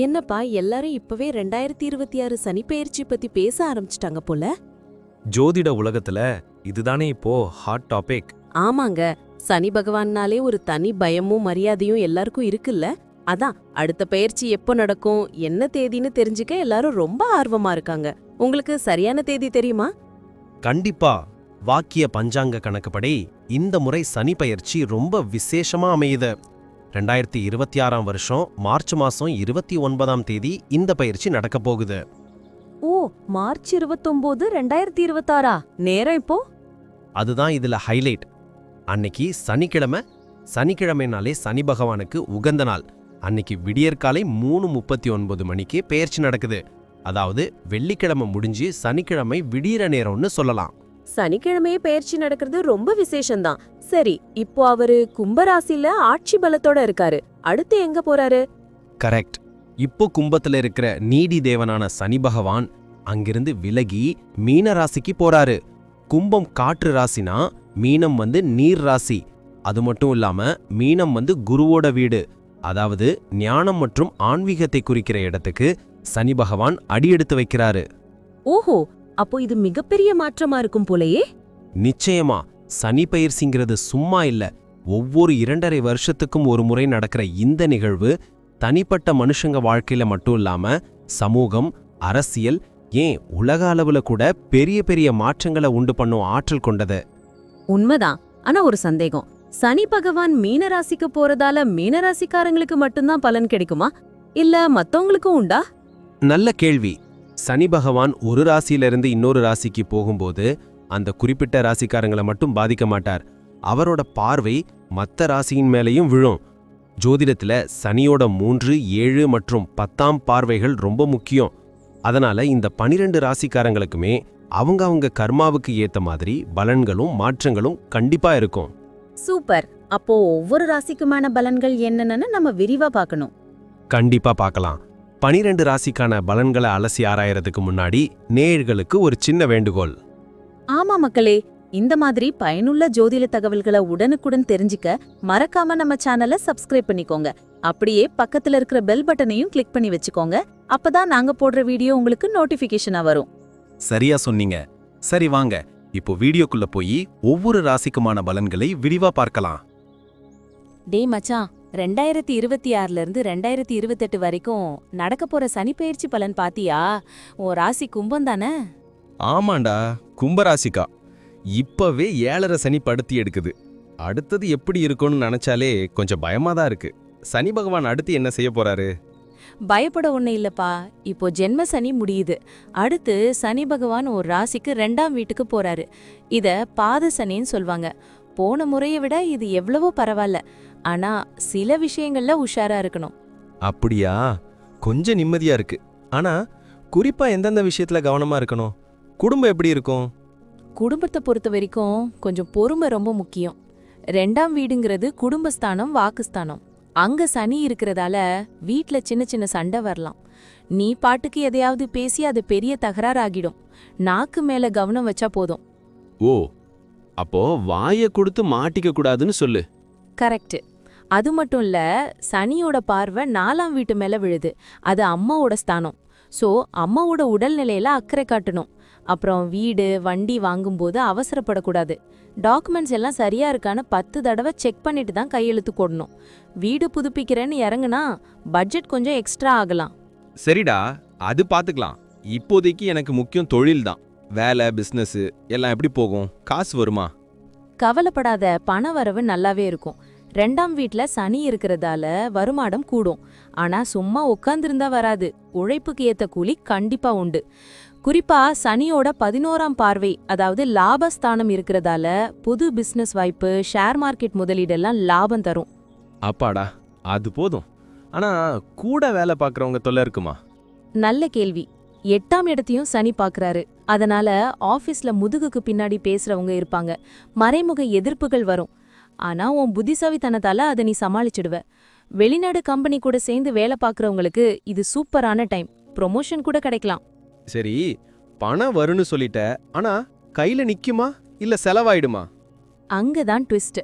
என்னப்பா எல்லாரும் இப்பவே 2026 சனிப்பெயர்ச்சி பத்தி பேச ஆரம்பிச்சிட்டாங்க போல. ஜோதிட உலகத்துல இதுதானே இப்போ ஹாட் டாபிக். ஆமாங்க, சனி பகவான்னாலே ஒரு தனி பயமும் மரியாதையும் எல்லாருக்கும் இருக்குல்ல. அதான் அடுத்த பெயர்ச்சி எப்போ நடக்கும், என்ன தேதின்னு தெரிஞ்சுக்க எல்லாரும் ரொம்ப ஆர்வமா இருக்காங்க. உங்களுக்கு சரியான தேதி தெரியுமா? கண்டிப்பா. வாக்கிய பஞ்சாங்க கணக்குப்படி இந்த முறை சனி பயிற்சி ரொம்ப விசேஷமா அமையுது. 2026ஆம் வருஷம் மார்ச் மாசம் 29ஆம் தேதி இந்த பயிற்சி நடக்க போகுது. ஓ, மார்ச் 29, 2026. நேரம் இப்போ? அதுதான் இதுல ஹைலைட். அன்னைக்கு சனிக்கிழமைனாலே சனி பகவானுக்கு உகந்த நாள். அன்னைக்கு விடியற்காலை 3:39 மணிக்கு பெயர்ச்சி நடக்குது. அதாவது வெள்ளிக்கிழமை முடிஞ்சு சனிக்கிழமை விடியற நேரம்னு சொல்லலாம். சனிக்கிழமையே பெயர்ச்சி நடக்கிறது ரொம்ப விசேஷம்தான். சரி, இப்போ அவரு கும்பராசில ஆட்சி பலத்தோட இருக்காரு. அடுத்து எங்க போறாரு? கரெக்ட். இப்போ கும்பத்துல இருக்கிற நீதி தேவனான சனி பகவான் அங்கிருந்து விலகி மீன ராசிக்கு போறாரு. கும்பம் காற்று ராசினா மீனம் நீர் ராசி. அது மட்டும் இல்லாம மீனம் குருவோட வீடு. அதாவது ஞானம் மற்றும் ஆன்மீகத்தை குறிக்கிற இடத்துக்கு சனி பகவான் அடியெடுத்து வைக்கிறாரு. ஓஹோ, அப்போ இது மிகப்பெரிய மாற்றமா இருக்கும் போலயே. நிச்சயமா. சனி பயிற்சிங்கிறது சும்மா இல்ல. ஒவ்வொரு 2.5 வருஷத்துக்கும் ஒரு முறை நடக்கிற இந்த நிகழ்வு தனிப்பட்ட மனுஷங்க வாழ்க்கையில மட்டும் இல்லாம சமூகம், அரசியல், ஏன் உலக அளவுல கூட பெரிய பெரிய மாற்றங்களை உண்டு பண்ணும் ஆற்றல் கொண்டது. உண்மைதான். ஆனா ஒரு சந்தேகம், சனி பகவான் மீனராசிக்கு போறதால மீனராசிக்காரங்களுக்கு மட்டும்தான் பலன் கிடைக்குமா, இல்ல மத்தவங்களுக்கும் உண்டா? நல்ல கேள்வி. சனி பகவான் ஒரு ராசியிலிருந்து இன்னொரு ராசிக்கு போகும்போது அந்த குறிப்பிட்ட ராசிக்காரங்களை மட்டும் பாதிக்க மாட்டார். அவரோட பார்வை மற்ற ராசியின் மேலேயும் விழும். ஜோதிடத்துல சனியோட 3, 7 மற்றும் 10ஆம் பார்வைகள் ரொம்ப முக்கியம். அதனால இந்த 12 ராசிக்காரங்களுக்குமே அவங்க கர்மாவுக்கு ஏத்த மாதிரி பலன்களும் மாற்றங்களும் கண்டிப்பா இருக்கும். சூப்பர். அப்போ ஒவ்வொரு ராசிக்குமான பலன்கள் என்னன்னு நம்ம விரிவா பார்க்கணும். கண்டிப்பா பார்க்கலாம். 12 ராசிக்கான பலன்களை அலசி ஆராயறதுக்கு முன்னாடி நேயர்களுக்கு ஒரு சின்ன வேண்டுகோள். ஆமா மக்களே, இந்த மாதிரி பயனுள்ள ஜோதிட தகவல்களை உடனுக்குடன் தெரிஞ்சுக்க மறக்காம நம்ம சேனலை சப்ஸ்கிரைப் பண்ணிக்கோங்க. அப்படியே பக்கத்துல இருக்கிற பெல் பட்டனையும் கிளிக் பண்ணி வச்சுக்கோங்க. அப்பதான் நாங்க போடுற வீடியோ உங்களுக்கு நோட்டிபிகேஷனா வரும். சரியா சொன்னீங்க. சரி வாங்க, இப்போ வீடியோக்குள்ள போய் ஒவ்வொரு ராசிக்குமான பலன்களை விரிவா பார்க்கலாம். டேய் மச்சான், 2026ல இருந்து 2028 வரைக்கும் நடக்க போற சனிப்பெயர்ச்சி பலன் பாத்தியா? உன் ராசி கும்பம் தானே? ஆமாண்டா, கும்பராசிக்கா. இப்பவே 7.5 சனி படுத்தி எடுக்குது. அடுத்தது எப்படி இருக்கும்னு நினைச்சாலே கொஞ்சம் பயமா தான் இருக்கு. சனி பகவான் அடுத்து என்ன செய்ய போறாரு? பயப்பட ஒண்ணு இல்லப்பா. இப்போ ஜென்ம சனி முடியுது. அடுத்து சனி பகவான் ஒரு ராசிக்கு 2ஆம் வீட்டுக்கு போறாரு. இத பாத சனின்னு சொல்வாங்க. போன முறையை விட இது எவ்வளவோ பரவாயில்ல. ஆனா சில விஷயங்கள்ல உஷாரா இருக்கணும். அப்படியா? கொஞ்சம் நிம்மதியா இருக்கு. ஆனா குறிப்பா எந்தெந்த விஷயத்துல கவனமா இருக்கணும்? குடும்பம் எப்படி இருக்கும்? குடும்பத்தை பொறுத்த வரைக்கும் கொஞ்சம் பொறுமை ரொம்ப முக்கியம். 2ஆம் வீடுங்கிறது குடும்பஸ்தானம், வாக்குஸ்தானம். அங்க சனி இருக்கிறதால வீட்ல சின்ன சின்ன சண்டை வரலாம். நீ பாட்டுக்கு எதையாவது பேசி அது பெரிய தகராறாகிடும். நாக்கு மேல கவனம் வச்சா போதும். ஓ, அப்போ வாயை கொடுத்து மாட்டிக்க கூடாதுன்னு சொல்லு. கரெக்ட். அது மட்டும் இல்ல, சனியோட பார்வை 4ஆம் வீட்டு மேல விழுது. அது அம்மாவோட ஸ்தானம். சோ அம்மாவோட உடல்நிலையில அக்கறை காட்டணும். அப்புறம் வீடு, வண்டி வாங்கும்போது அவசரப்படக்கூடாது. டாக்குமெண்ட்ஸ் எல்லாம் சரியா இருக்கான்னு 10 தடவை செக் பண்ணிட்டு தான் கையெழுத்து போடணும். வீடு புதுப்பிக்கிறேன்னு இறங்குனா பட்ஜெட் கொஞ்சம் எக்ஸ்ட்ரா ஆகலாம். சரிடா, அது பாத்துக்கலாம். இப்போதைக்கு எனக்கு முக்கியம் தொழில் தான். வேலை, பிசினஸ் எல்லாம் எப்படி போகும்? காசு வருமா? கவலைப்படாத, பண வரவு நல்லாவே இருக்கும். 2ஆம் வீட்ல சனி இருக்கிறதால வருமானம் கூடும். ஆனா சும்மா உட்கார்ந்திருந்தா வராது. உழைப்புக்கு ஏத்த கூலி கண்டிப்பா உண்டு. குறிப்பா சனியோட 11ஆம் பார்வை, அதாவது லாபஸ்தானம் இருக்கிறதால புது பிசினஸ் வாய்ப்பு, ஷேர் மார்க்கெட் முதலீடெல்லாம் லாபம் தரும். அப்பாடா, அது போதும். ஆனா கூட வேலை பார்க்கறவங்க தொல்லை இருக்குமா? நல்ல கேள்வி. 8ஆம் இடத்தையும் சனி பார்க்கறாரு. அதனால ஆபீஸ்ல முதுகுக்கு பின்னாடி பேசுறவங்க இருப்பாங்க. மறைமுக எதிர்ப்புகள் வரும். ஆனா உன் புத்திசாலித்தனத்தால அதை நீ சமாளிச்சிடுவ. வெளிநாடு கம்பெனி கூட சேர்ந்து வேலை பார்க்கறவங்களுக்கு இது சூப்பரான டைம். ப்ரொமோஷன் கூட கிடைக்கலாம். சரி, பணம் வரும்னு சொல்லிட்ட. ஆனா கையில நிக்குமா இல்ல செலவாயிடுமா? அங்கதான் ட்விஸ்ட்.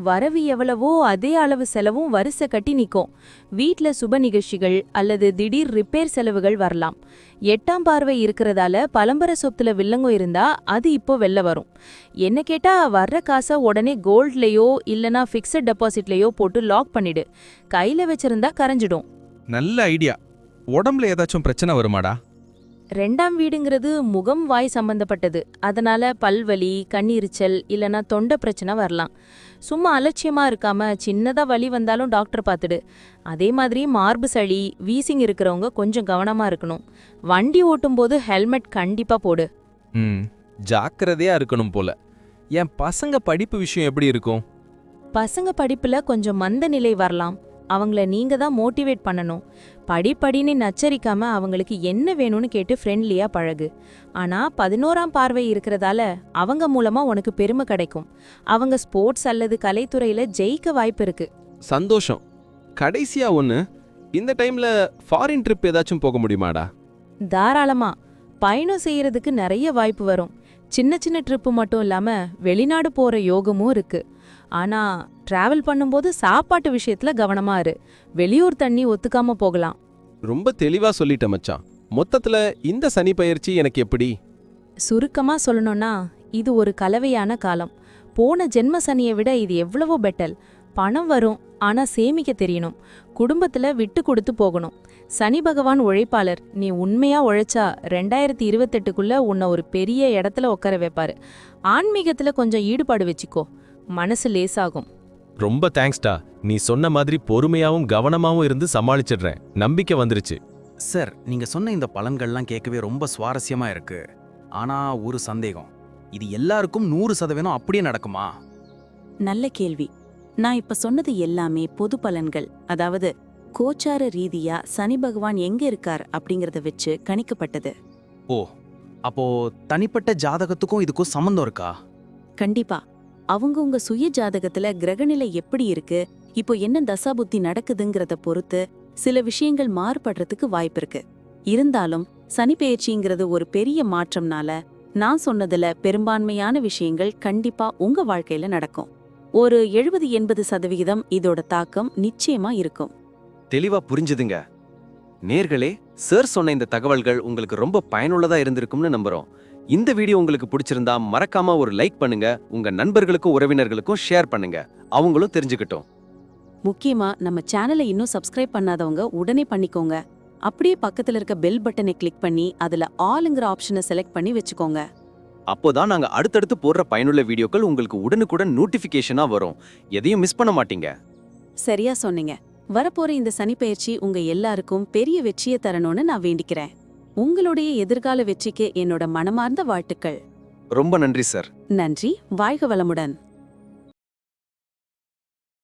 வரவு எவ்வளவோ அதே அளவு செலவும் வரிசை கட்டி நிக்கும். வீட்ல சுப நிகழ்ச்சிகள் அல்லது திடீர் ரிப்பேர் செலவுகள் வரலாம். 8ஆம் பார்வை இருக்கிறதால பலம்பர சொத்துல வில்லங்கம் இருந்தா அது இப்போ வெளில வரும். என்ன கேட்டா வர்ற காசை உடனே கோல்ட்லயோ இல்லனா ஃபிக்ஸட் டெபாசிட்லயோ போட்டு லாக் பண்ணிடு. கையில வச்சிருந்தா கரைஞ்சிடும். நல்ல ஐடியா. உடம்புல ஏதாச்சும் பிரச்சனை வருமாடா? 2ஆம் வீடுங்கிறது முகம் வாய் சம்பந்தப்பட்டது. அதனால பல்வலி, கண்ணீரிச்சல் இல்லனா தொண்டை பிரச்சனை வரலாம். சும்மா அலட்சியமா இருக்காம சின்னதா வலி வந்தாலும் டாக்டர் பார்த்துடு. அதே மாதிரி மார்பு சளி, வீசிங் இருக்கிறவங்க கொஞ்சம் கவனமா இருக்கணும். வண்டி ஓட்டும்போது ஹெல்மெட் கண்டிப்பா போடு. ஜாக்கிரதையா இருக்கணும் போல. என் பசங்க படிப்பு விஷயம் எப்படி இருக்கும்? பசங்க படிப்புல கொஞ்சம் மந்த நிலை வரலாம். அவங்கள நீங்க தான் மோட்டிவேட் பண்ணணும். படின்னு நச்சரிக்காம அவங்களுக்கு என்ன வேணும்னு கேட்டு ஃப்ரெண்ட்லியா பழகு. ஆனா 11ஆம் பார்வை இருக்கிறதால அவங்க மூலமா உனக்கு பெருமை கிடைக்கும். அவங்க ஸ்போர்ட்ஸ் அல்லது கலைத்துறையில ஜெயிக்க வாய்ப்பு இருக்கு. சந்தோஷம். கடைசியா ஒன்னு, இந்த டைம்ல ஃபாரின் ட்ரிப் ஏதாச்சும் போக முடியுமாடா? தாராளமா பயணம் செய்யறதுக்கு நிறைய வாய்ப்பு வரும். சின்ன சின்ன ட்ரிப்பு மட்டும் இல்லாம வெளிநாடு போற யோகமும் இருக்கு. ஆனா டிராவல் பண்ணும்போது சாப்பாட்டு விஷயத்துல கவனமா இரு. வெளியூர் தண்ணி ஒத்துக்காம போகலாம். ரொம்ப தெளிவா சொல்லிட்ட மச்சான். மொத்தத்துல இந்த சனி பயிற்சி எனக்கு எப்படி? சுருக்கமா சொல்லணும்னா இது ஒரு கலவையான காலம். போன ஜென்ம சனியை விட இது எவ்வளவோ பெட்டல். பணம் வரும், ஆனா சேமிக்க தெரியணும். குடும்பத்துல விட்டு கொடுத்து போகணும். சனி பகவான் உழைப்பாளர். நீ உண்மையா உழைச்சா 2028க்குள்ள உன்னை ஒரு பெரிய இடத்துல உட்கார வைப்பாரு. ஆன்மீகத்துல கொஞ்சம் ஈடுபாடு வச்சுக்கோ, மனசு லேசாகும். ரொம்ப தேங்க்ஸ்டா. நீ சொன்ன மாதிரி பொறுமையாவும் கவனமாவும் இருந்து சமாளிச்சிடுறேன். நம்பிக்கை வந்துருச்சு. சார், நீங்க சொன்ன இந்த பலன்கள்லாம் கேட்கவே ரொம்ப சுவாரஸ்யமா இருக்கு. ஆனா ஒரு சந்தேகம், இது எல்லாருக்கும் 100% அப்படியே நடக்குமா? நல்ல கேள்வி. நான் இப்ப சொன்னது எல்லாமே பொது பலன்கள். அதாவது கோச்சார ரீதியா சனி பகவான் எங்க இருக்கார் அப்படிங்கறத வச்சு கணிக்கப்பட்டது. ஓ, அப்போ தனிப்பட்ட ஜாதகத்துக்கும் இதுக்கும் சம்மந்தம் இருக்கா? கண்டிப்பா. உங்க சுய ஜாதகத்துல கிரகநிலை எப்படி இருக்கு, இப்போ என்ன தசாபுத்தி நடக்குதுங்கிறத பொறுத்து சில விஷயங்கள் மாறுபடுறதுக்கு வாய்ப்பு இருக்கு. இருந்தாலும் சனி பெயர்ச்சிங்கிறது ஒரு பெரிய மாற்றம்னால நான் சொன்னதுல பெரும்பான்மையான விஷயங்கள் கண்டிப்பா உங்க வாழ்க்கையில நடக்கும். ஒரு 70-80% இதோட தாக்கம் நிச்சயமா இருக்கும். தெளிவா புரிஞ்சுதுங்க. நேர்களே, சார் சொன்ன இந்த தகவல்கள் உங்களுக்கு ரொம்ப பயனுள்ளதா இருந்திருக்கும்னு நம்புறோம். இந்த வீடியோ உங்களுக்கு பிடிச்சிருந்தா மறக்காம ஒரு லைக் பண்ணுங்க. உங்க நண்பர்களுக்கும் உறவினர்களுக்கும் ஷேர் பண்ணுங்க. அவங்களும் தெரிஞ்சுக்கிட்டோம். முக்கியமா நம்ம சேனலை இன்னும் சப்ஸ்கிரைப் பண்ணாதவங்க உடனே பண்ணிக்கோங்க. அப்படியே பக்கத்துல இருக்க பெல் பட்டனை கிளிக் பண்ணி அதுல ஆல்ங்கிற ஆப்ஷனை செலக்ட் பண்ணி வச்சுக்கோங்க. அப்போதான் நாங்க அடுத்தடுத்து போடுற பயனுள்ள வீடியோக்கள் உங்களுக்கு உடனுக்குடன் நோட்டிபிகேஷனா வரும். எதையும் மிஸ் பண்ண மாட்டீங்க. சரியா சொன்னீங்க. வரப்போற இந்த சனிப்பெயர்ச்சி உங்க எல்லாருக்கும் பெரிய வெற்றியை தரணும்னு நான் வேண்டிக்கிறேன். உங்களுடைய எதிர்கால வெற்றிக்கு என்னோட மனமார்ந்த வாழ்த்துக்கள். ரொம்ப நன்றி சார். நன்றி. வாழ்க வளமுடன்.